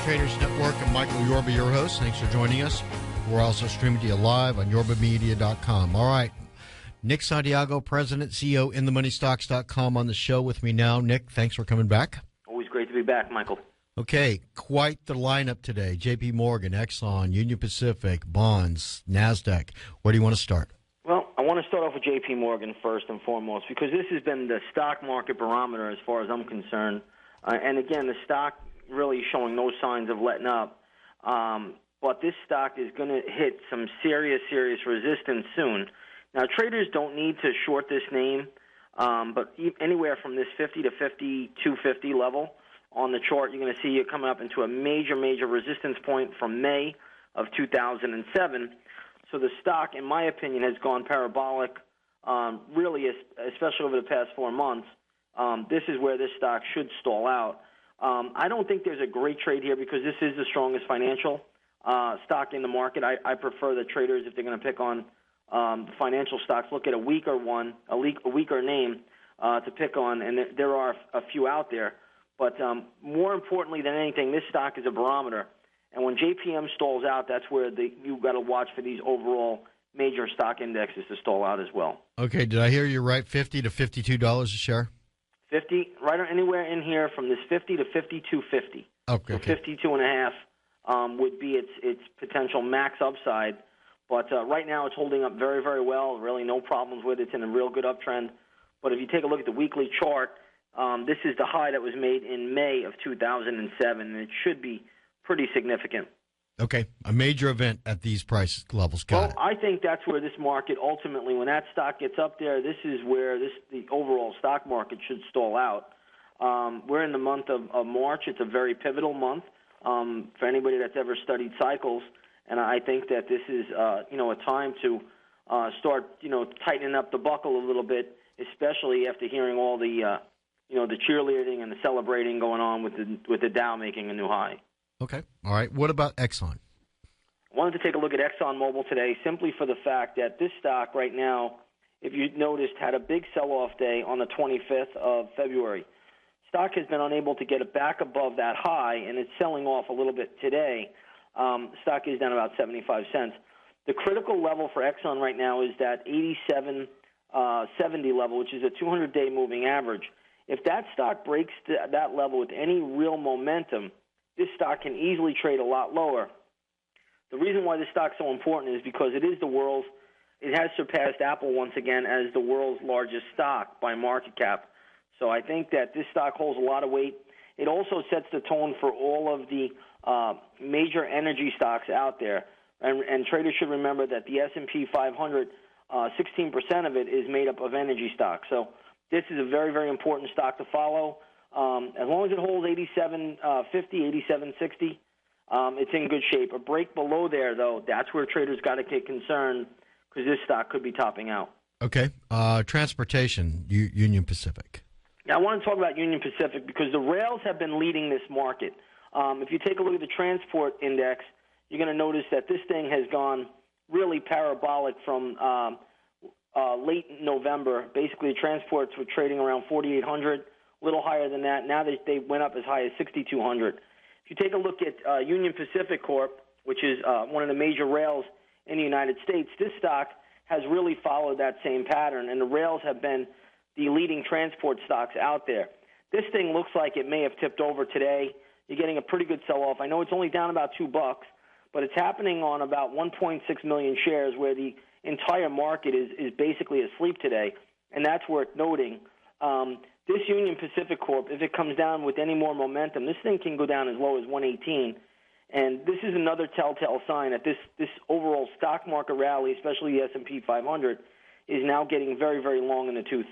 Traders Network. I'm Michael Yorba, your host. Thanks for joining us. We're also streaming to you live on yorbamedia.com. All right. Nick Santiago, President, CEO, InTheMoneyStocks.com on the show with me now. Nick, thanks for coming back. Always great to be back, Michael. Okay, quite the lineup today. JP Morgan, Exxon, Union Pacific, bonds, NASDAQ. Where do you want to start? Well, I want to start off with JP Morgan first and foremost because this has been the stock market barometer as far as I'm concerned. And again, the stock really showing no signs of letting up. But this stock is going to hit some serious resistance soon. Now, traders don't need to short this name, but anywhere from this 50 to 250 level on the chart, you're going to see it coming up into a major resistance point from May of 2007. So the stock, in my opinion, has gone parabolic, really, especially over the past 4 months. This is where this stock should stall out. I don't think there's a great trade here because this is the strongest financial stock in the market. I prefer the traders, if they're going to pick on financial stocks, look at a weaker one, a weaker name to pick on, and there are a few out there. But more importantly than anything, this stock is a barometer. And when JPM stalls out, that's where you've got to watch for these overall major stock indexes to stall out as well. Okay, did I hear you right? $50 to $52 a share? 50, right anywhere in here from this 50 to 52.50. Okay. So 52 and a half would be its potential max upside. But right now it's holding up very well. Really no problems with it. It's in a real good uptrend. But if you take a look at the weekly chart, this is the high that was made in May of 2007, and it should be pretty significant. Okay, a major event at these price levels. Got it. I think that's where this market ultimately, when that stock gets up there, this is where the overall stock market should stall out. We're in the month of March. It's a very pivotal month for anybody that's ever studied cycles, and I think that this is a time to start tightening up the buckle a little bit, especially after hearing all the the cheerleading and the celebrating going on with the Dow making a new high. Okay. All right. What about Exxon? I wanted to take a look at ExxonMobil today simply for the fact that this stock right now, if you noticed, had a big sell-off day on the 25th of February. Stock has been unable to get it back above that high, and it's selling off a little bit today. Stock is down about 75 cents. The critical level for Exxon right now is that 87.70 level, which is a 200-day moving average. If that stock breaks that level with any real momentum, this stock can easily trade a lot lower. The reason why this stock is so important is because it has surpassed Apple once again as the world's largest stock by market cap. So I think that this stock holds a lot of weight. It also sets the tone for all of the major energy stocks out there. And traders should remember that the S&P 500, 16% of it is made up of energy stocks. So this is a very important stock to follow. As long as it holds 87.50, 87.60, it's in good shape. A break below there, though, that's where traders got to get concerned because this stock could be topping out. Okay. Transportation, Union Pacific. Now, I want to talk about Union Pacific because the rails have been leading this market. If you take a look at the transport index, you're going to notice that this thing has gone really parabolic from late November. Basically, transports were trading around 4,800. A little higher than that. Now they went up as high as 6,200. If you take a look at Union Pacific Corp., which is one of the major rails in the United States, this stock has really followed that same pattern, and the rails have been the leading transport stocks out there. This thing looks like it may have tipped over today. You're getting a pretty good sell-off. I know it's only down about $2, but it's happening on about 1.6 million shares where the entire market is basically asleep today, and that's worth noting. This Union Pacific Corp., if it comes down with any more momentum, this thing can go down as low as 118. And this is another telltale sign that this overall stock market rally, especially the S&P 500, is now getting very long in the tooth.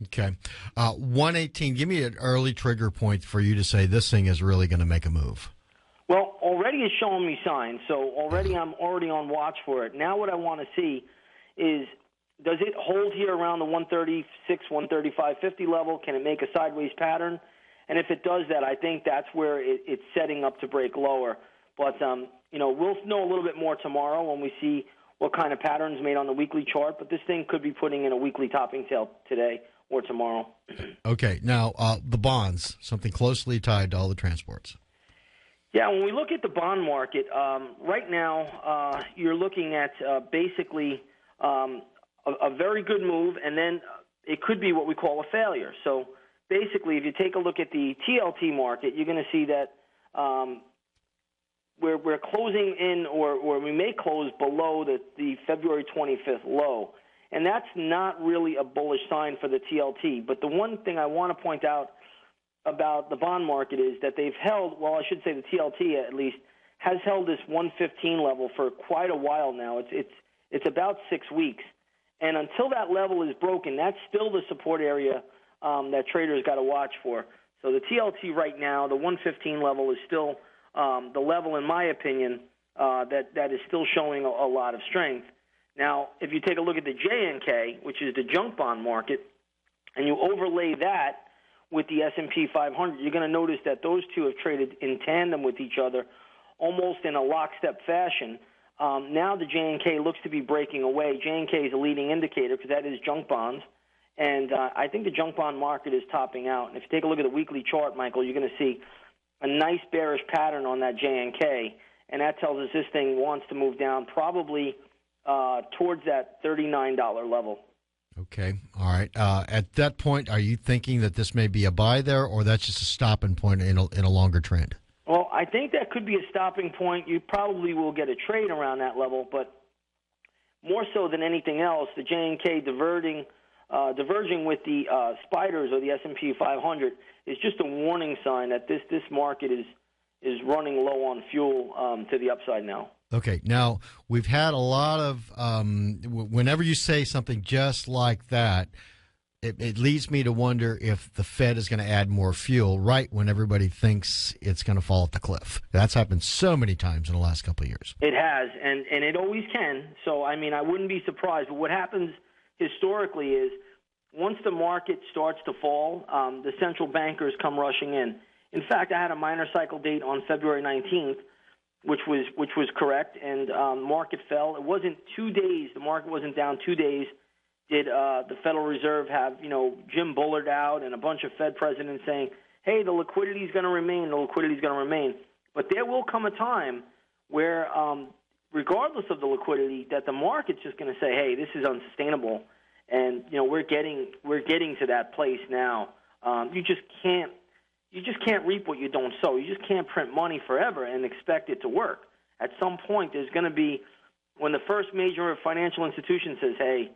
Okay. 118, give me an early trigger point for you to say this thing is really going to make a move. Well, already it's showing me signs, so I'm already on watch for it. Now what I want to see is, does it hold here around the 136, 135.50 level? Can it make a sideways pattern? And if it does that, I think that's where it's setting up to break lower. But, we'll know a little bit more tomorrow when we see what kind of patterns made on the weekly chart. But this thing could be putting in a weekly topping tail today or tomorrow. Okay. Now, the bonds, something closely tied to all the transports. Yeah, when we look at the bond market, right now you're looking at basically a very good move, and then it could be what we call a failure. So basically, if you take a look at the TLT market, you're going to see that we're closing in, or we may close below the February 25th low. And that's not really a bullish sign for the TLT. But the one thing I want to point out about the bond market is that they've held, well, I should say the TLT at least, has held this 115 level for quite a while now. It's about 6 weeks. And until that level is broken, that's still the support area that traders got to watch for. So the TLT right now, the 115 level is still the level, in my opinion, that is still showing a lot of strength. Now, if you take a look at the JNK, which is the junk bond market, and you overlay that with the S&P 500, you're going to notice that those two have traded in tandem with each other, almost in a lockstep fashion. Now the JNK looks to be breaking away. JNK is a leading indicator because that is junk bonds, and I think the junk bond market is topping out. And if you take a look at the weekly chart, Michael, you're going to see a nice bearish pattern on that JNK, and that tells us this thing wants to move down probably towards that $39 level. Okay. All right. At that point, are you thinking that this may be a buy there, or that's just a stopping point in a longer trend? Well, I think that could be a stopping point. You probably will get a trade around that level, but more so than anything else, the JNK diverging with the spiders or the S&P 500 is just a warning sign that this market is running low on fuel to the upside now. Okay. Now, we've had a lot of whenever you say something just like that, it leads me to wonder if the Fed is going to add more fuel right when everybody thinks it's going to fall off the cliff. That's happened so many times in the last couple of years. It has, and it always can. So, I mean, I wouldn't be surprised. But what happens historically is once the market starts to fall, the central bankers come rushing in. In fact, I had a minor cycle date on February 19th, which was correct, and market fell. It wasn't 2 days. The market wasn't down 2 days. Did the Federal Reserve have, Jim Bullard out and a bunch of Fed presidents saying, hey, the liquidity is going to remain, the liquidity is going to remain. But there will come a time where, regardless of the liquidity, that the market's just going to say, hey, this is unsustainable. And, we're getting to that place now. You just can't reap what you don't sow. You just can't print money forever and expect it to work. At some point, there's going to be, when the first major financial institution says, hey,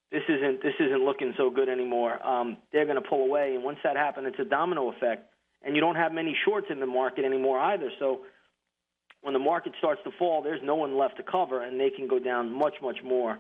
this isn't looking so good anymore, they're going to pull away. And once that happens, it's a domino effect. And you don't have many shorts in the market anymore either. So when the market starts to fall, there's no one left to cover, and they can go down much, much more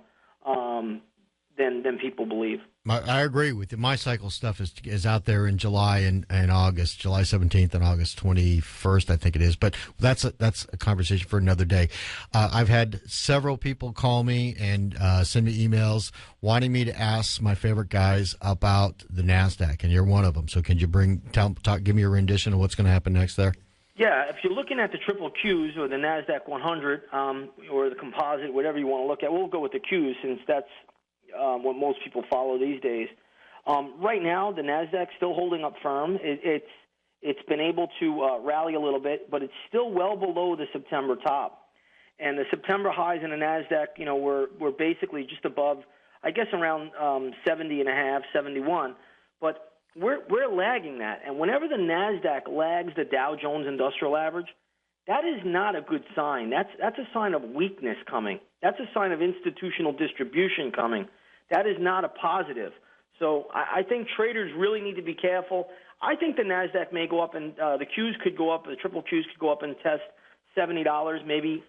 than people believe. I agree with you. My cycle stuff is out there in July and August, July 17th and August 21st, I think it is. But that's a conversation for another day. I've had several people call me and send me emails wanting me to ask my favorite guys about the NASDAQ, and you're one of them. So can you give me a rendition of what's going to happen next there? Yeah, if you're looking at the triple Qs or the NASDAQ 100 or the composite, whatever you want to look at, we'll go with the Qs since that's what most people follow these days. Right now, the NASDAQ's still holding up firm. It's been able to rally a little bit, but it's still well below the September top. And the September highs in the NASDAQ, were basically just above, I guess, around 70.5, 71. But we're lagging that. And whenever the NASDAQ lags the Dow Jones Industrial Average, that is not a good sign. That's a sign of weakness coming. That's a sign of institutional distribution coming. That is not a positive. So I think traders really need to be careful. I think the NASDAQ may go up, and the Qs could go up, the triple Qs could go up and test $70, maybe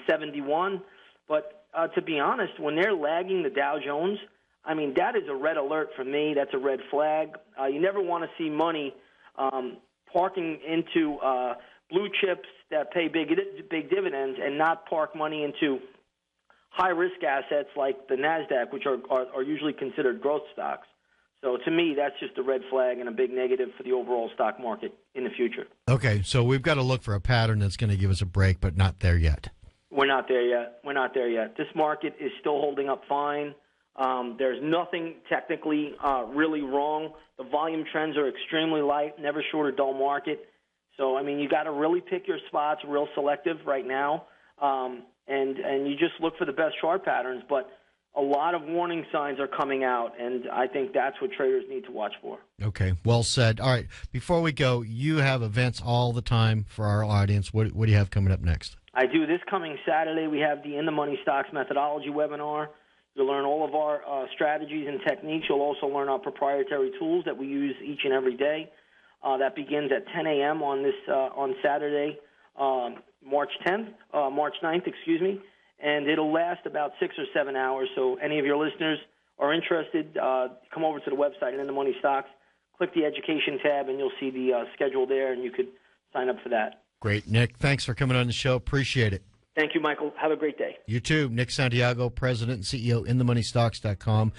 71. But to be honest, when they're lagging the Dow Jones, I mean, that is a red alert for me. That's a red flag. You never want to see money parking into blue chips that pay big dividends and not park money into high-risk assets like the NASDAQ, which are usually considered growth stocks. So to me, that's just a red flag and a big negative for the overall stock market in the future. Okay, so we've got to look for a pattern that's going to give us a break, but not there yet. We're not there yet. This market is still holding up fine. There's nothing technically really wrong. The volume trends are extremely light, never short a dull market. So, I mean, you got to really pick your spots, real selective right now, and you just look for the best chart patterns. But a lot of warning signs are coming out, and I think that's what traders need to watch for. Okay, well said. All right, before we go, you have events all the time for our audience. What do you have coming up next? I do. This coming Saturday, we have the In the Money Stocks Methodology webinar. You'll learn all of our strategies and techniques. You'll also learn our proprietary tools that we use each and every day. That begins at 10 a.m. on Saturday, March 9th, and it'll last about 6 or 7 hours. So any of your listeners are interested, come over to the website, In the Money Stocks, click the Education tab, and you'll see the schedule there, and you could sign up for that. Great, Nick. Thanks for coming on the show. Appreciate it. Thank you, Michael. Have a great day. You too. Nick Santiago, President and CEO, InTheMoneyStocks.com.